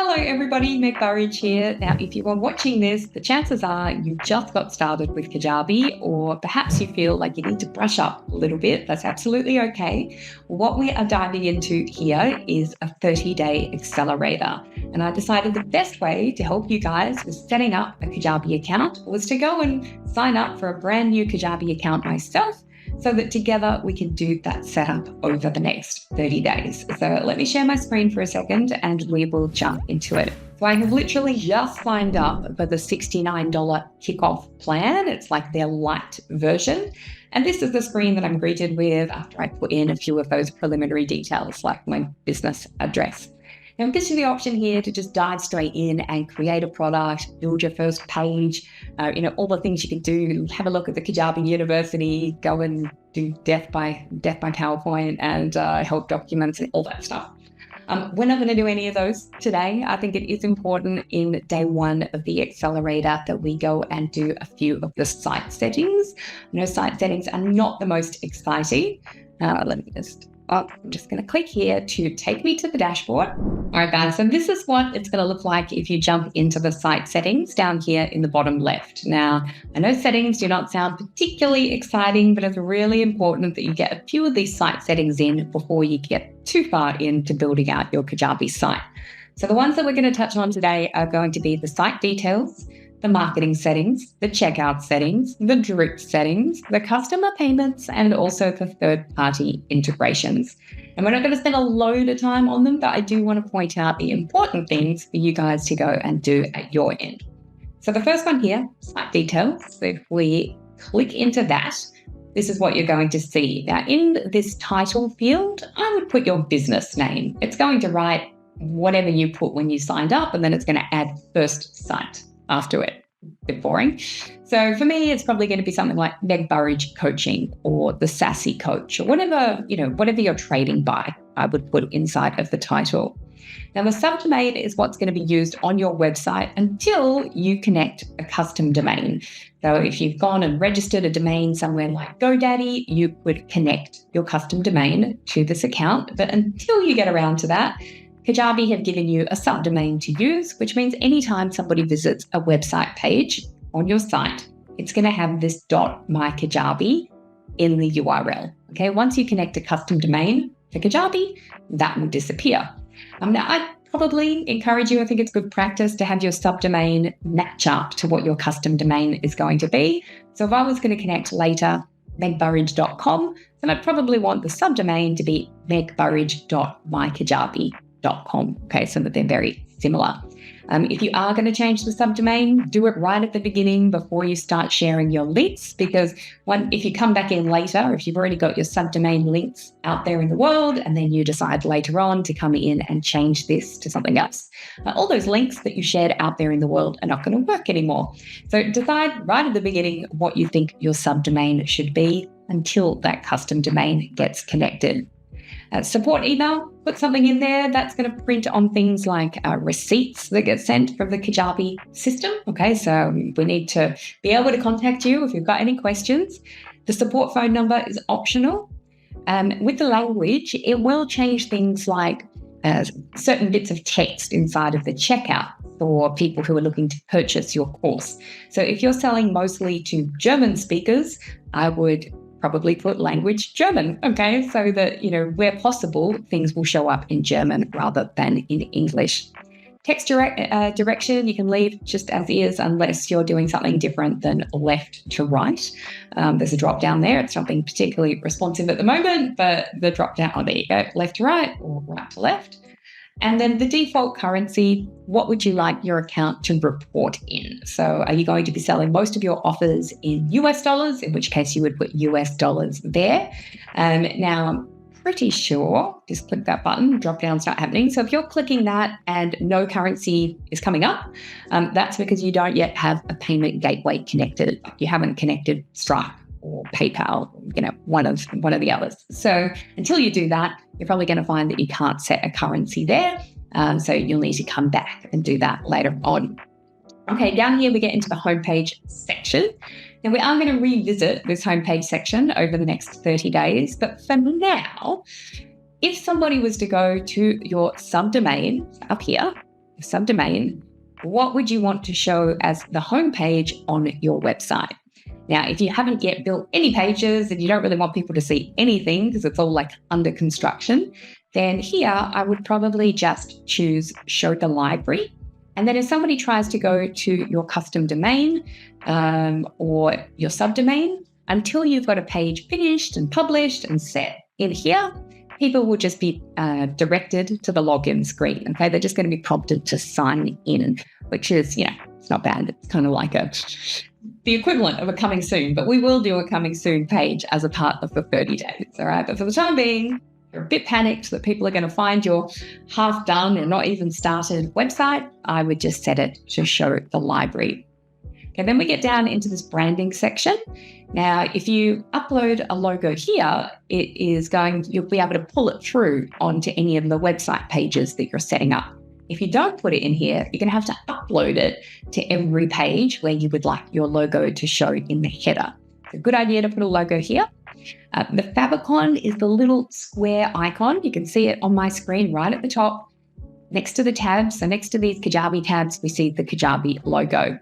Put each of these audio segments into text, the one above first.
Hello everybody, Meg Burridge here. Now, if you are watching this, the chances are you just got started with Kajabi, or perhaps you feel like you need to brush up a little bit. That's absolutely okay. What we are diving into here is a 30-day accelerator. And I decided the best way to help you guys with setting up a Kajabi account was to go and sign up for a brand new Kajabi account myself, so that together we can do that setup over the next 30 days. So let me share my screen for a second and we will jump into it. So I have literally just signed up for the $69 kickoff plan. It's like their light version. And this is the screen that I'm greeted with after I put in a few of those preliminary details, like my business address. Now, it gives you the option here to just dive straight in and create a product, build your first page, all the things you can do. Have a look at the Kajabi University, go and do death by PowerPoint and help documents and all that stuff. We're not going to do any of those today. I think it is important in day one of the accelerator that we go and do a few of the site settings. Site settings are not the most exciting. I'm just going to click here to take me to the dashboard. All right, guys, so this is what it's going to look like if you jump into the site settings down here in the bottom left. Now, I know settings do not sound particularly exciting, but it's really important that you get a few of these site settings in before you get too far into building out your Kajabi site. So the ones that we're going to touch on today are going to be the site details, the marketing settings, the checkout settings, the drip settings, the customer payments, and also the third-party integrations. And we're not going to spend a load of time on them, but I do want to point out the important things for you guys to go and do at your end. So the first one here, site details. So if we click into that, this is what you're going to see. Now, in this title field, I would put your business name. It's going to write whatever you put when you signed up, and then it's going to add first site after it. A bit boring. So for me, it's probably going to be something like Meg Burridge Coaching or the Sassy Coach or whatever you're trading by, I would put inside of the title. Now, the subdomain is what's going to be used on your website until you connect a custom domain. So if you've gone and registered a domain somewhere like GoDaddy, you would connect your custom domain to this account. But until you get around to that, Kajabi have given you a subdomain to use, which means anytime somebody visits a website page on your site, it's going to have this .mykajabi in the URL. Okay, once you connect a custom domain to Kajabi, that will disappear. Now, I probably encourage you, I think it's good practice to have your subdomain match up to what your custom domain is going to be. So if I was going to connect later, megburridge.com, then I'd probably want the subdomain to be megburridge.mykajabi.com. Okay, so that they're very similar. If you are going to change the subdomain, do it right at the beginning before you start sharing your links, because if you come back in later, if you've already got your subdomain links out there in the world, and then you decide later on to come in and change this to something else, all those links that you shared out there in the world are not going to work anymore. So decide right at the beginning what you think your subdomain should be until that custom domain gets connected. Support email, put something in there that's going to print on things like receipts that get sent from the Kajabi system. Okay, so we need to be able to contact you if you've got any questions. The support phone number is optional. With the language, it will change things like certain bits of text inside of the checkout for people who are looking to purchase your course. So if you're selling mostly to German speakers, I would probably put language German, okay? So that, where possible, things will show up in German rather than in English. Text direction, you can leave just as is unless you're doing something different than left to right. There's a drop down there. It's not being particularly responsive at the moment, but the drop down, there you go, left to right or right to left. And then the default currency, what would you like your account to report in? So are you going to be selling most of your offers in US dollars, in which case you would put US dollars there? Now, I'm pretty sure, just click that button, drop down, start happening. So if you're clicking that and no currency is coming up, that's because you don't yet have a payment gateway connected. You haven't connected Stripe or PayPal, one of the others. So until you do that, you're probably going to find that you can't set a currency there. So you'll need to come back and do that later on. Okay, down here we get into the homepage section. Now we are going to revisit this homepage section over the next 30 days, but for now, if somebody was to go to your subdomain up here subdomain, what would you want to show as the homepage on your website? Now, if you haven't yet built any pages and you don't really want people to see anything because it's all like under construction, then here I would probably just choose show the library. And then if somebody tries to go to your custom domain or your subdomain, until you've got a page finished and published and set in here, people will just be directed to the login screen. Okay, they're just going to be prompted to sign in, which is, it's not bad. It's kind of like the equivalent of a coming soon, but we will do a coming soon page as a part of the 30 days. All right, but for the time being, you're a bit panicked that people are going to find your half done or not even started website, I would just set it to show the library. Okay, then we get down into this branding section. Now, if you upload a logo here, you'll be able to pull it through onto any of the website pages that you're setting up. If you don't put it in here, you're going to have to upload it to every page where you would like your logo to show in the header. It's a good idea to put a logo here. The favicon is the little square icon. You can see it on my screen right at the top next to the tabs. So next to these Kajabi tabs, we see the Kajabi logo.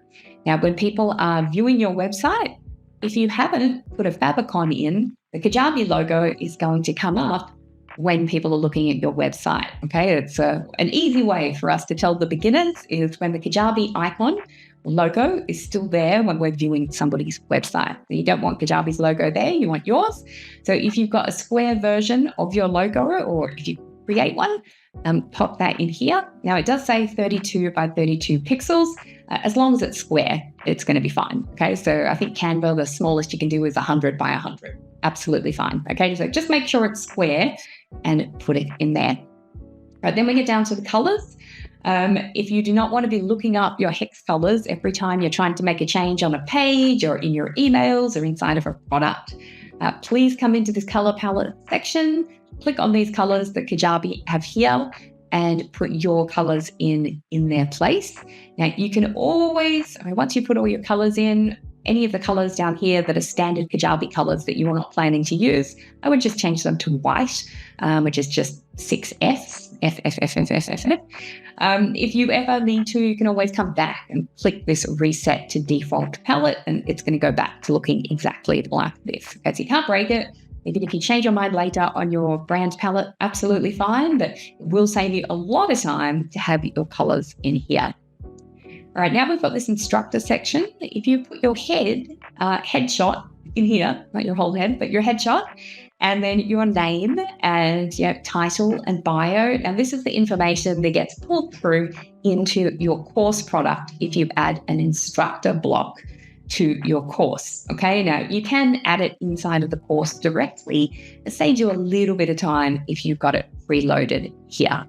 Now, when people are viewing your website, if you haven't put a favicon in, the Kajabi logo is going to come up when people are looking at your website. Okay, it's an easy way for us to tell the beginners is when the Kajabi icon logo is still there when we're viewing somebody's website. You don't want Kajabi's logo there, you want yours. So if you've got a square version of your logo, or if you create one, pop that in here. Now it does say 32 by 32 pixels. As long as it's square, it's going to be fine. Okay, so I think Canva, the smallest you can do is 100 by 100. Absolutely fine. Okay, so just make sure it's square and put it in there. Right, then we get down to the colors. If you do not want to be looking up your hex colors every time you're trying to make a change on a page or in your emails or inside of a product, please come into this color palette section, click on these colors that Kajabi have here, and put your colors in their place. Now, you can always, once you put all your colors in, any of the colors down here that are standard Kajabi colors that you are not planning to use, I would just change them to white, which is just 6Fs, F. If you ever need to, you can always come back and click this reset to default palette, and it's going to go back to looking exactly like this. Okay, so you can't break it. Maybe if you change your mind later on your brand palette, absolutely fine, but it will save you a lot of time to have your colors in here. All right, now we've got this instructor section. If you put your headshot in here, not your whole head, but your headshot, and then your name and your title and bio, and this is the information that gets pulled through into your course product if you add an instructor block to your course. Okay, now you can add it inside of the course directly. It saves you a little bit of time if you've got it preloaded here.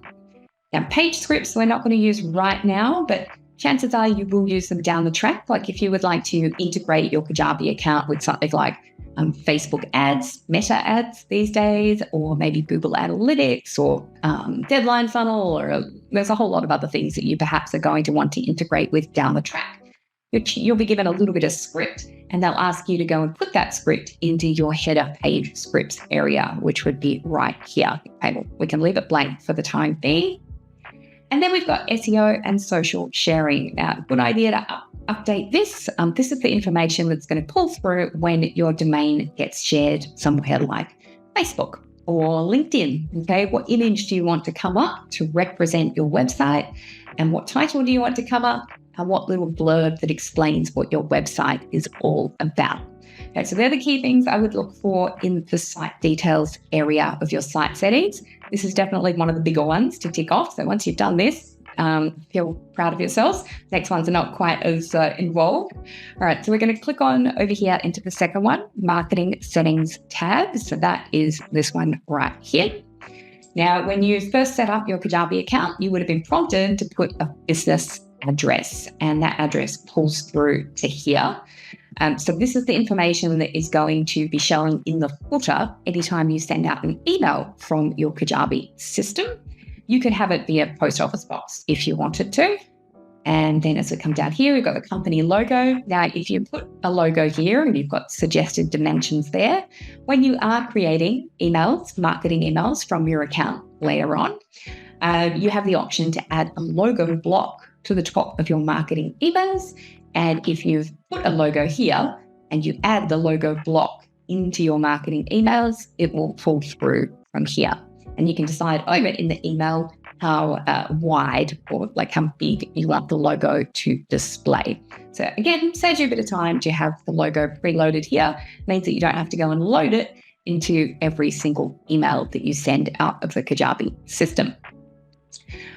Now, page scripts we're not going to use right now, but chances are you will use them down the track. Like if you would like to integrate your Kajabi account with something like Facebook ads, Meta ads these days, or maybe Google Analytics or Deadline Funnel, or there's a whole lot of other things that you perhaps are going to want to integrate with down the track. You'll be given a little bit of script, and they'll ask you to go and put that script into your header page scripts area, which would be right here. Okay, we can leave it blank for the time being. And then we've got SEO and social sharing. Now, good idea to update this. This is the information that's going to pull through when your domain gets shared somewhere like Facebook or LinkedIn. Okay, what image do you want to come up to represent your website? And what title do you want to come up? And what little blurb that explains what your website is all about. Okay, so they're the key things I would look for in the site details area of your site settings. This is definitely one of the bigger ones to tick off. So once you've done this, feel proud of yourselves. Next ones are not quite as involved. All right, so we're going to click on over here into the second one, Marketing Settings tab. So that is this one right here. Now, when you first set up your Kajabi account, you would have been prompted to put a business address, and that address pulls through to here. So this is the information that is going to be showing in the footer anytime you send out an email from your Kajabi system. You could have it be a post office box if you wanted to. And then as we come down here, we've got the company logo. Now, if you put a logo here and you've got suggested dimensions there, when you are creating emails, marketing emails from your account later on, you have the option to add a logo block to the top of your marketing emails. And if you've put a logo here and you add the logo block into your marketing emails, it will pull through from here. And you can decide over in the email how wide or like how big you want the logo to display. So again, saves you a bit of time to have the logo preloaded here. It means that you don't have to go and load it into every single email that you send out of the Kajabi system.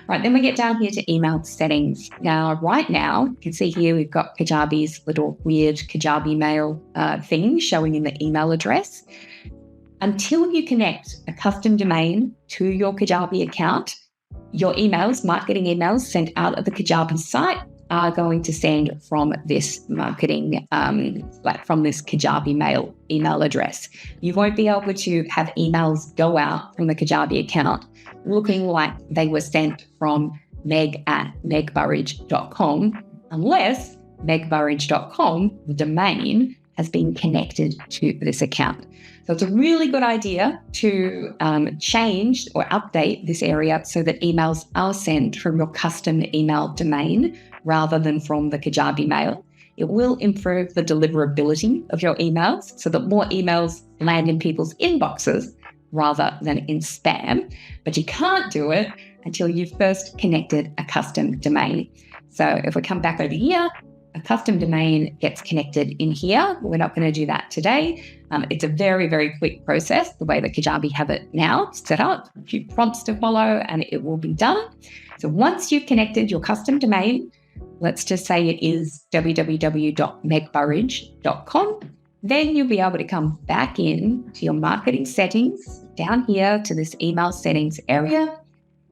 Right, then we get down here to email settings. Now, right now, you can see here we've got Kajabi's little weird Kajabi mail thing showing in the email address. Until you connect a custom domain to your Kajabi account, your emails, marketing emails sent out of the Kajabi site are going to send from this marketing, from this Kajabi mail email address. You won't be able to have emails go out from the Kajabi account looking like they were sent from meg@megburridge.com unless megburridge.com, the domain, has been connected to this account. So it's a really good idea to change or update this area so that emails are sent from your custom email domain rather than from the Kajabi mail. It will improve the deliverability of your emails so that more emails land in people's inboxes rather than in spam. But you can't do it until you've first connected a custom domain. So if we come back over here, a custom domain gets connected in here. We're not going to do that today. It's a very, very quick process, the way that Kajabi have it now set up. A few prompts to follow and it will be done. So once you've connected your custom domain, let's just say it is www.megburridge.com, then you'll be able to come back in to your marketing settings down here to this email settings area,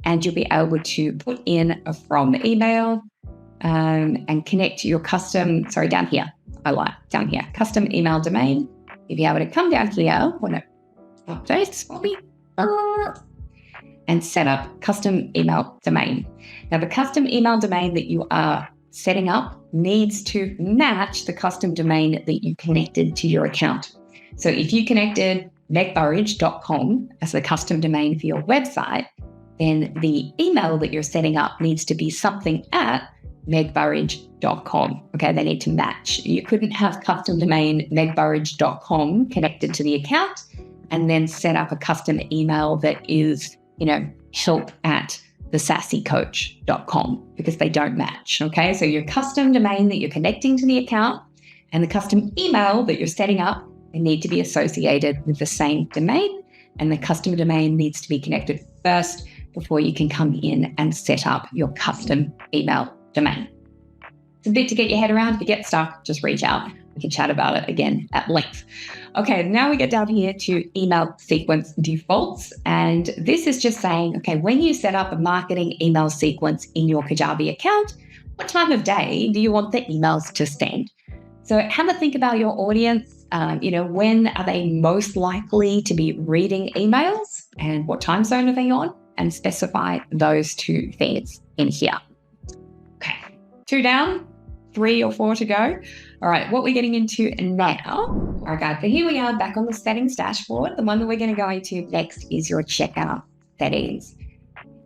and you'll be able to put in a from email and connect your custom, down here, custom email domain. You'll be able to come down here when it updates for me and set up custom email domain. Now, the custom email domain that you are setting up needs to match the custom domain that you connected to your account. So if you connected megburridge.com as the custom domain for your website, then the email that you're setting up needs to be something at megburridge.com. Okay, they need to match. You couldn't have custom domain megburridge.com connected to the account and then set up a custom email that is, help at thesassycoach.com because they don't match. Okay, so your custom domain that you're connecting to the account and the custom email that you're setting up, they need to be associated with the same domain, and the custom domain needs to be connected first before you can come in and set up your custom email domain. It's a bit to get your head around. If you get stuck, just reach out. We can chat about it again at length. Okay, now we get down here to email sequence defaults. And this is just saying, okay, when you set up a marketing email sequence in your Kajabi account, what time of day do you want the emails to send? So have a think about your audience. When are they most likely to be reading emails and what time zone are they on? And specify those two things in here. Okay, 2 down, 3 or 4 to go. All right, what we're getting into now. Okay, so here we are back on the settings dashboard. The one that we're going to go into next is your checkout settings.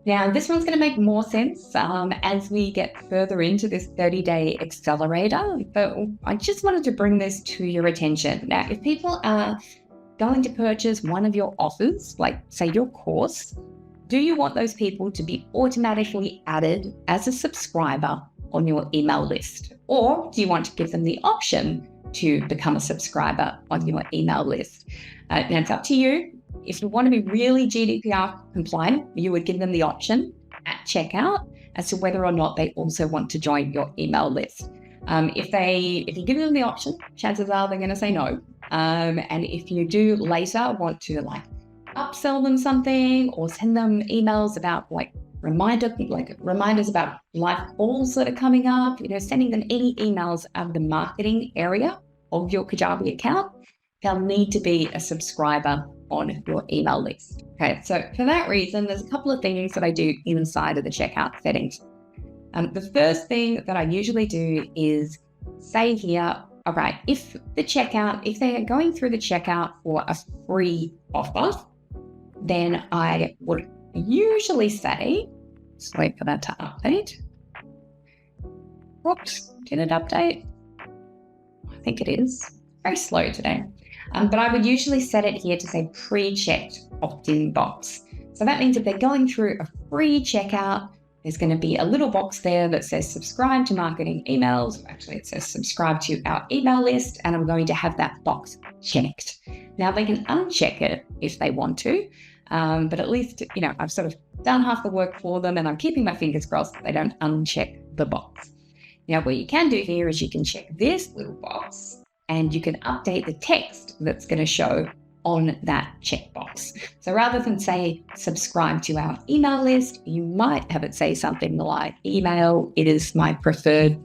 Now, this one's going to make more sense as we get further into this 30-day accelerator, but I just wanted to bring this to your attention. Now, if people are going to purchase one of your offers, like say your course, do you want those people to be automatically added as a subscriber on your email list? Or do you want to give them the option to become a subscriber on your email list? Now, it's up to you. If you want to be really GDPR compliant, you would give them the option at checkout as to whether or not they also want to join your email list. If you give them the option, chances are they're going to say no. And if you do later want to upsell them something or send them emails about reminders about live calls that are coming up, sending them any emails out of the marketing area of your Kajabi account, they'll need to be a subscriber on your email list. Okay, so for that reason, there's a couple of things that I do inside of the checkout settings. The first thing that I usually do is say here, all right, if they're going through the checkout for a free offer, then I would I usually say, just wait for that to update. Whoops, did it update? I think it is. Very slow today. But I would usually set it here to say pre-checked opt-in box. So that means if they're going through a free checkout, there's going to be a little box there that says subscribe to marketing emails. Actually, it says subscribe to our email list, and I'm going to have that box checked. Now they can uncheck it if they want to, but at least, I've sort of done half the work for them, and I'm keeping my fingers crossed that they don't uncheck the box. Now, what you can do here is you can check this little box and you can update the text that's going to show on that checkbox. So rather than say subscribe to our email list, you might have it say something like email, it is my preferred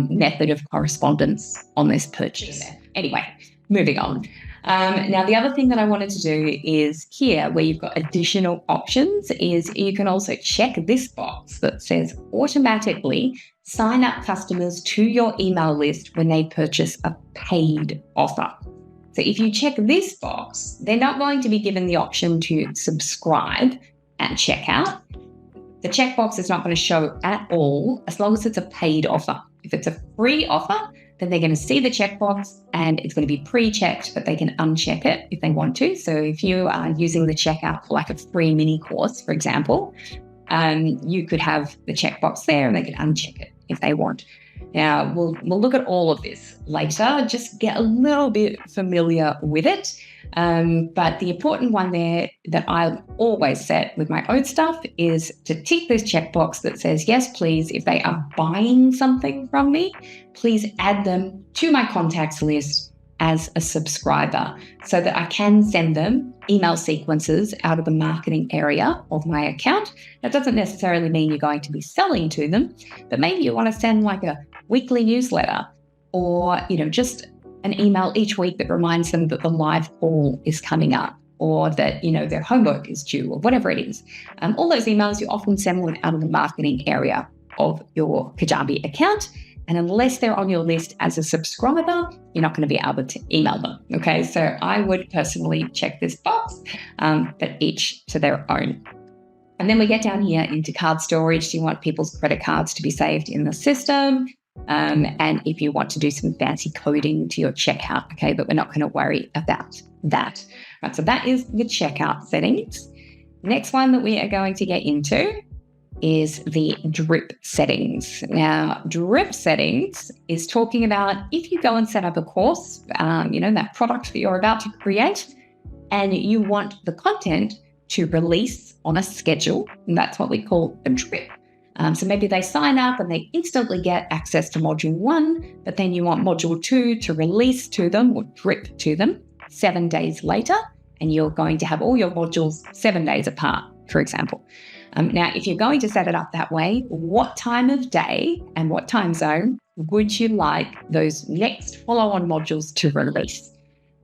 method of correspondence on this purchase. Anyway, moving on. Now, the other thing that I wanted to do is here where you've got additional options is you can also check this box that says automatically sign up customers to your email list when they purchase a paid offer. So if you check this box, they're not going to be given the option to subscribe at checkout. The checkbox is not going to show at all as long as it's a paid offer. If it's a free offer, then they're going to see the checkbox and it's going to be pre-checked, but they can uncheck it if they want to. So if you are using the checkout for like a free mini course, for example, you could have the checkbox there and they can uncheck it if they want. Now, we'll look at all of this later, just get a little bit familiar with it. But the important one there that I always set with my own stuff is to tick this checkbox that says, yes, please, if they are buying something from me, please add them to my contacts list as a subscriber so that I can send them email sequences out of the marketing area of my account. That doesn't necessarily mean you're going to be selling to them, but maybe you want to send like a weekly newsletter or, just an email each week that reminds them that the live call is coming up or that, their homework is due or whatever it is. All those emails you often send them out of the marketing area of your Kajabi account. And unless they're on your list as a subscriber, you're not going to be able to email them. Okay, so I would personally check this box, but each to their own. And then we get down here into card storage. Do you want people's credit cards to be saved in the system? And if you want to do some fancy coding to your checkout, okay, but we're not going to worry about that. Right, so that is the checkout settings. Next one that we are going to get into is the drip settings. Now, drip settings is talking about if you go and set up a course, that product that you're about to create, and you want the content to release on a schedule, and that's what we call a drip. So maybe they sign up and they instantly get access to module 1, but then you want module 2 to release to them or drip to them 7 days later, and you're going to have all your modules 7 days apart, for example. Now, if you're going to set it up that way, what time of day and what time zone would you like those next follow-on modules to release?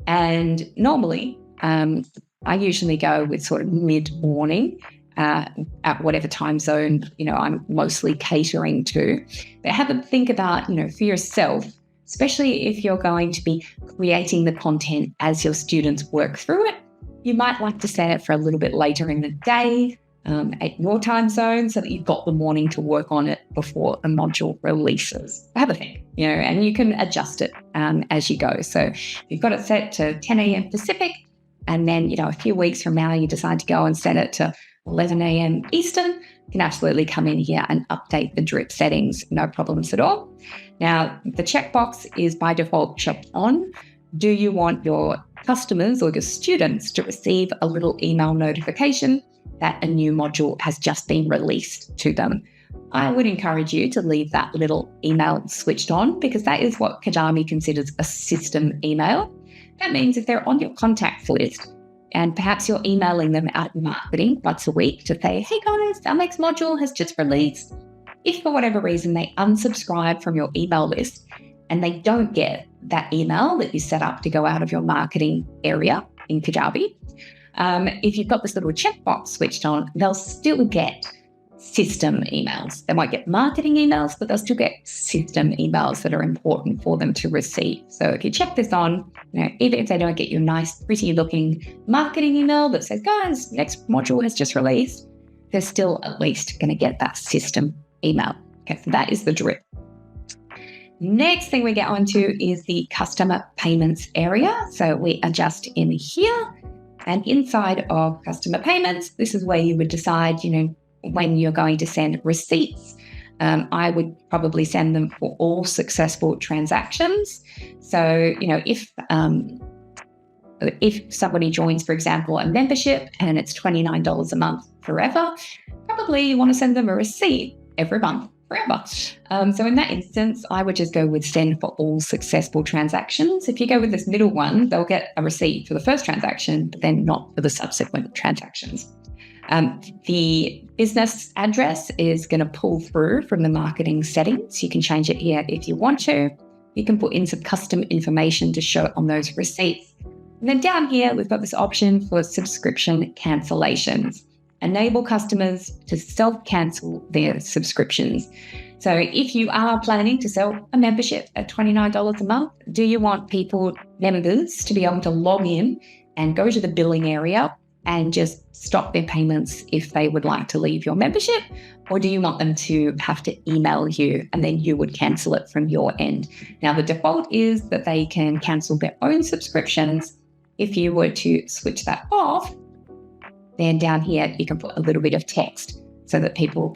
And normally, I usually go with sort of mid-morning at whatever time zone, I'm mostly catering to. But have a think about, for yourself, especially if you're going to be creating the content as your students work through it, you might like to set it for a little bit later in the day, at your time zone so that you've got the morning to work on it before the module releases. Have a think, and you can adjust it as you go. So you've got it set to 10 a.m. Pacific, and then, a few weeks from now, you decide to go and set it to 11 a.m. Eastern, you can absolutely come in here and update the drip settings, no problems at all. Now, the checkbox is by default checked on. Do you want your customers or your students to receive a little email notification that a new module has just been released to them? I would encourage you to leave that little email switched on because that is what Kajabi considers a system email. That means if they're on your contacts list and perhaps you're emailing them out in marketing once a week to say, hey guys, our next module has just released. If for whatever reason they unsubscribe from your email list and they don't get that email that you set up to go out of your marketing area in Kajabi, if you've got this little checkbox switched on, they'll still get system emails. They might get marketing emails, but they'll still get system emails that are important for them to receive. So if you check this on, even if they don't get your nice, pretty looking marketing email that says, guys, next module has just released, they're still at least going to get that system email. Okay, so that is the drip. Next thing we get onto is the customer payments area. So we are just in here, and inside of customer payments, this is where you would decide, when you're going to send receipts. I would probably send them for all successful transactions. So, if somebody joins, for example, a membership and it's $29 a month forever, probably you want to send them a receipt every month forever. So in that instance, I would just go with send for all successful transactions. If you go with this middle one, they'll get a receipt for the first transaction, but then not for the subsequent transactions. The business address is going to pull through from the marketing settings. You can change it here if you want to. You can put in some custom information to show on those receipts. And then down here, we've got this option for subscription cancellations. Enable customers to self-cancel their subscriptions. So if you are planning to sell a membership at $29 a month, do you want members to be able to log in and go to the billing area and just stop their payments if they would like to leave your membership? Or do you want them to have to email you and then you would cancel it from your end? Now, the default is that they can cancel their own subscriptions. If you were to switch that off, then down here, you can put a little bit of text so that you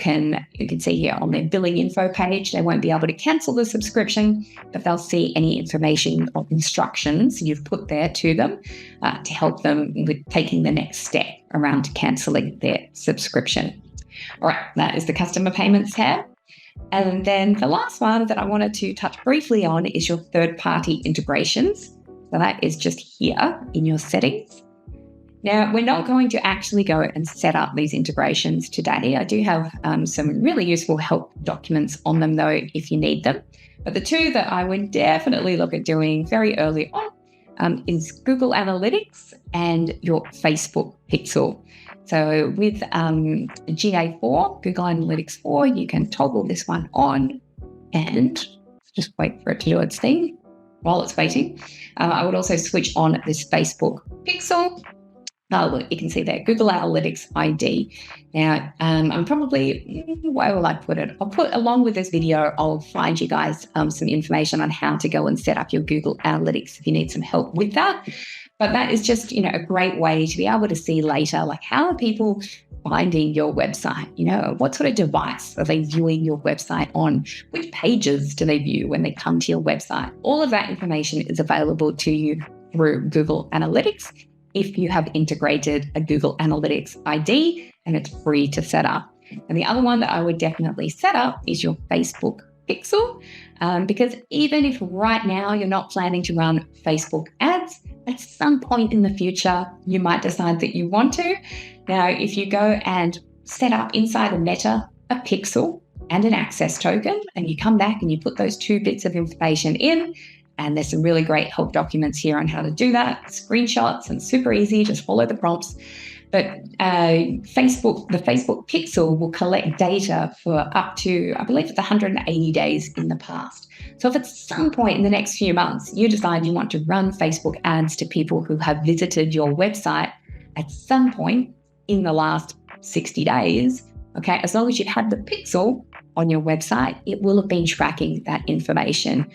can see here on their billing info page, they won't be able to cancel the subscription, but they'll see any information or instructions you've put there to them to help them with taking the next step around cancelling their subscription. All right, that is the customer payments tab. And then the last one that I wanted to touch briefly on is your third-party integrations. So that is just here in your settings. Now, we're not going to actually go and set up these integrations today. I do have some really useful help documents on them, though, if you need them. But the two that I would definitely look at doing very early on is Google Analytics and your Facebook Pixel. So with GA4, Google Analytics 4, you can toggle this one on and just wait for it to do its thing. While it's waiting, I would also switch on this Facebook Pixel. You can see there, Google Analytics ID. Now, I'm probably, where will I put it? I'll put, along with this video, I'll find you guys some information on how to go and set up your Google Analytics if you need some help with that. But that is just, a great way to be able to see later, like, how are people finding your website? What sort of device are they viewing your website on? Which pages do they view when they come to your website? All of that information is available to you through Google Analytics if you have integrated a Google Analytics ID, and it's free to set up. And the other one that I would definitely set up is your Facebook Pixel, because even if right now you're not planning to run Facebook ads, at some point in the future, you might decide that you want to. Now, if you go and set up inside of Meta a pixel and an access token, and you come back and you put those two bits of information in, and there's some really great help documents here on how to do that, screenshots, and super easy, just follow the prompts. But the Facebook Pixel will collect data for up to, I believe it's 180 days in the past. So if at some point in the next few months, you decide you want to run Facebook ads to people who have visited your website at some point in the last 60 days, okay, as long as you've had the pixel on your website, it will have been tracking that information,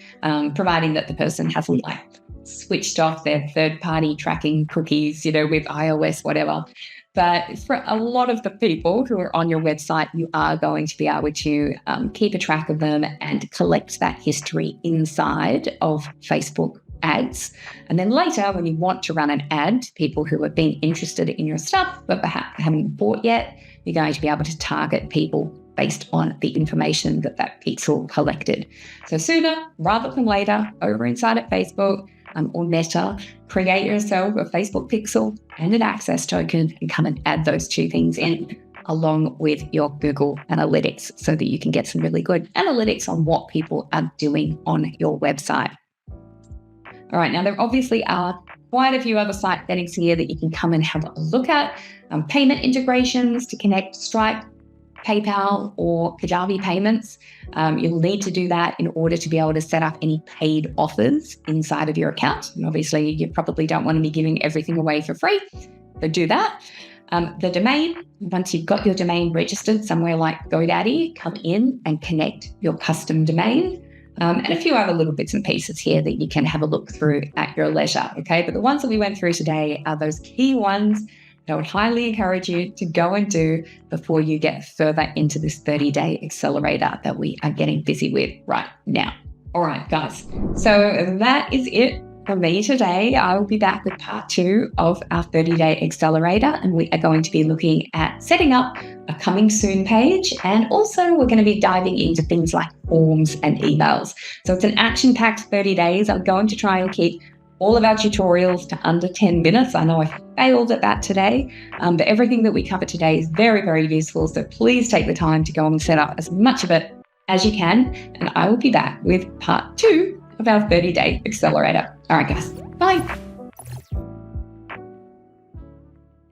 providing that the person hasn't switched off their third-party tracking cookies, with iOS, whatever. But for a lot of the people who are on your website, you are going to be able to keep a track of them and collect that history inside of Facebook ads. And then later, when you want to run an ad to people who have been interested in your stuff but perhaps haven't bought yet, you're going to be able to target people based on the information that pixel collected. So sooner rather than later, over inside at Facebook or Meta, create yourself a Facebook Pixel and an access token and come and add those two things in along with your Google Analytics so that you can get some really good analytics on what people are doing on your website. All right, now there obviously are quite a few other site settings here that you can come and have a look at. Payment integrations to connect Stripe, PayPal, or Kajabi payments. You'll need to do that in order to be able to set up any paid offers inside of your account. And obviously, you probably don't want to be giving everything away for free, so do that. The domain, once you've got your domain registered somewhere like GoDaddy, come in and connect your custom domain. And a few other little bits and pieces here that you can have a look through at your leisure, okay? But the ones that we went through today are those key ones that I would highly encourage you to go and do before you get further into this 30-day accelerator that we are getting busy with right now. All right, guys. So that is it for me today. I will be back with part 2 of our 30-day accelerator, and we are going to be looking at setting up a coming soon page. And also we're going to be diving into things like forms and emails. So it's an action-packed 30 days. I'm going to try and keep all of our tutorials to under 10 minutes. I know I failed at that today, but everything that we cover today is very, very useful. So please take the time to go and set up as much of it as you can. And I will be back with part 2 of our 30-day accelerator. All right, guys. Bye.